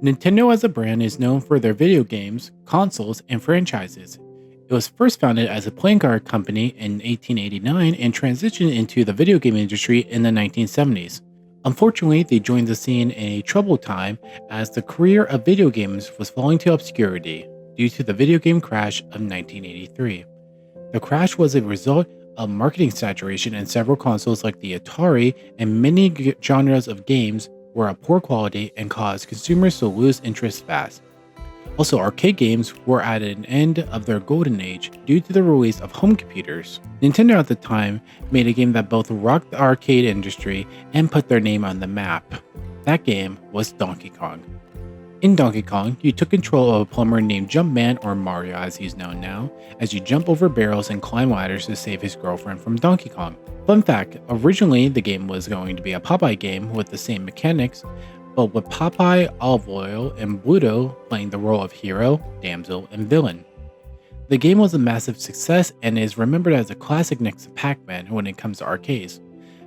Nintendo as a brand is known for their video games, consoles, and franchises. It was first founded as a playing card company in 1889 and transitioned into the video game industry in the 1970s. Unfortunately, they joined the scene in a troubled time as the career of video games was falling to obscurity due to the video game crash of 1983. The crash was a result of marketing saturation, and several consoles like the Atari and many genres of games were of poor quality and caused consumers to lose interest fast. Also, arcade games were at an end of their golden age due to the release of home computers. Nintendo at the time made a game that both rocked the arcade industry and put their name on the map. That game was Donkey Kong. In Donkey Kong, you took control of a plumber named Jumpman, or Mario as he's known now, as you jump over barrels and climb ladders to save his girlfriend from Donkey Kong. Fun fact, originally the game was going to be a Popeye game with the same mechanics, but with Popeye, Olive Oil, and Bluto playing the role of hero, damsel, and villain. The game was a massive success and is remembered as a classic next to Pac-Man when it comes to arcades.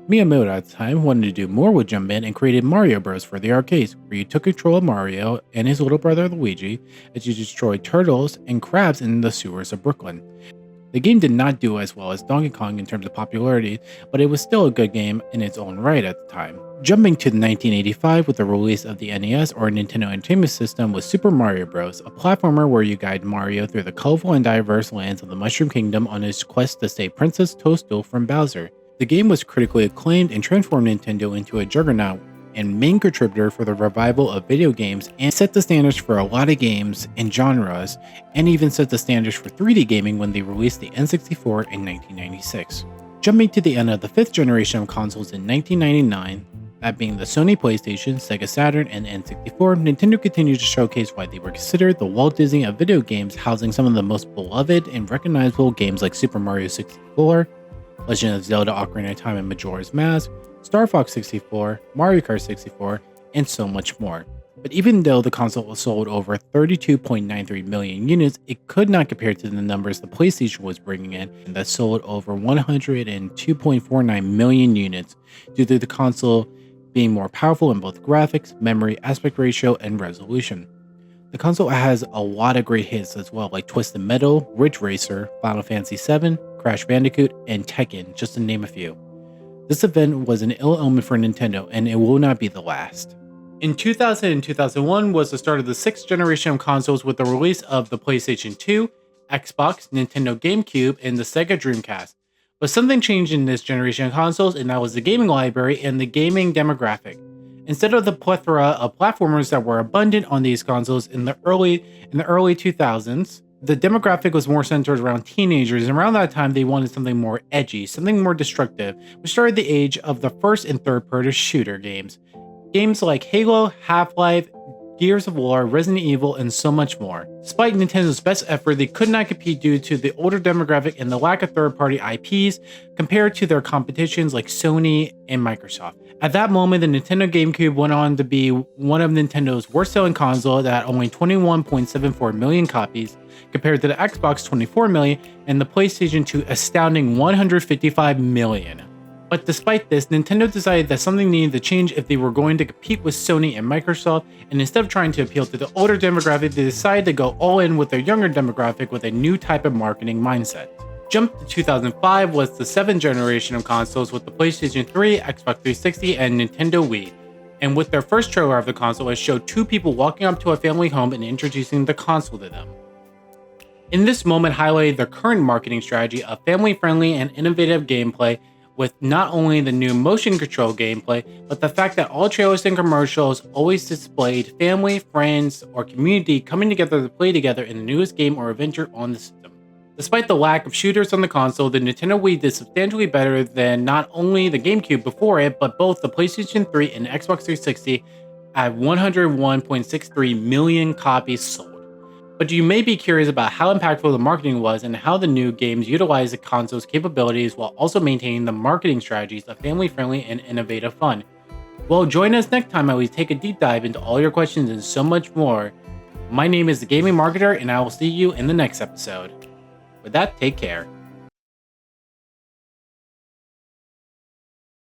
Miyamoto at the time wanted to do more with Jumpman and created Mario Bros. For the arcades, where you took control of Mario and his little brother Luigi as you destroyed turtles and crabs in the sewers of Brooklyn. The game did not do as well as Donkey Kong in terms of popularity, but it was still a good game in its own right at the time. Jumping to 1985 with the release of the NES, or Nintendo Entertainment System, was Super Mario Bros., a platformer where you guide Mario through the colorful and diverse lands of the Mushroom Kingdom on his quest to save Princess Toadstool from Bowser. The game was critically acclaimed and transformed Nintendo into a juggernaut and main contributor for the revival of video games, and set the standards for a lot of games and genres, and even set the standards for 3D gaming when they released the N64 in 1996. Jumping to the end of the 5th generation of consoles in 1999, that being the Sony PlayStation, Sega Saturn, and N64, Nintendo continued to showcase why they were considered the Walt Disney of video games, housing some of the most beloved and recognizable games like Super Mario 64, Legend of Zelda: Ocarina of Time and Majora's Mask, Star Fox 64, Mario Kart 64, and so much more. But even though the console sold over 32.93 million units, it could not compare to the numbers the PlayStation was bringing in, and that sold over 102.49 million units due to the console being more powerful in both graphics, memory, aspect ratio, and resolution. The console has a lot of great hits as well, like Twisted Metal, Ridge Racer, Final Fantasy VII, Crash Bandicoot, and Tekken, just to name a few. This event was an ill omen for Nintendo, and it will not be the last. In 2000 and 2001 was the start of the 6th generation of consoles with the release of the PlayStation 2, Xbox, Nintendo GameCube, and the Sega Dreamcast. But something changed in this generation of consoles, and that was the gaming library and the gaming demographic. Instead of the plethora of platformers that were abundant on these consoles in the early 2000s, the demographic was more centered around teenagers, and around that time they wanted something more edgy, something more destructive, which started the age of the first and third person shooter games. Games like Halo, Half-Life, Gears of War, Resident Evil, and so much more. Despite Nintendo's best effort, they could not compete due to the older demographic and the lack of third-party IPs compared to their competitions like Sony and Microsoft. At that moment, the Nintendo GameCube went on to be one of Nintendo's worst-selling consoles at only 21.74 million copies, compared to the Xbox 24 million and the PlayStation 2 astounding 155 million. But despite this, Nintendo decided that something needed to change if they were going to compete with Sony and Microsoft, and instead of trying to appeal to the older demographic, they decided to go all in with their younger demographic with a new type of marketing mindset. Jump to 2005 was the 7th generation of consoles with the PlayStation 3, Xbox 360, and Nintendo Wii. And with their first trailer of the console, it showed two people walking up to a family home and introducing the console to them. In this moment highlighted the current marketing strategy of family-friendly and innovative gameplay, with not only the new motion control gameplay, but the fact that all trailers and commercials always displayed family, friends, or community coming together to play together in the newest game or adventure on the system. Despite the lack of shooters on the console, the Nintendo Wii did substantially better than not only the GameCube before it, but both the PlayStation 3 and Xbox 360 at 101.63 million copies sold. But you may be curious about how impactful the marketing was and how the new games utilize the console's capabilities while also maintaining the marketing strategies of family-friendly and innovative fun. Well, join us next time as we take a deep dive into all your questions and so much more. My name is The Gaming Marketer, and I will see you in the next episode. With that, take care.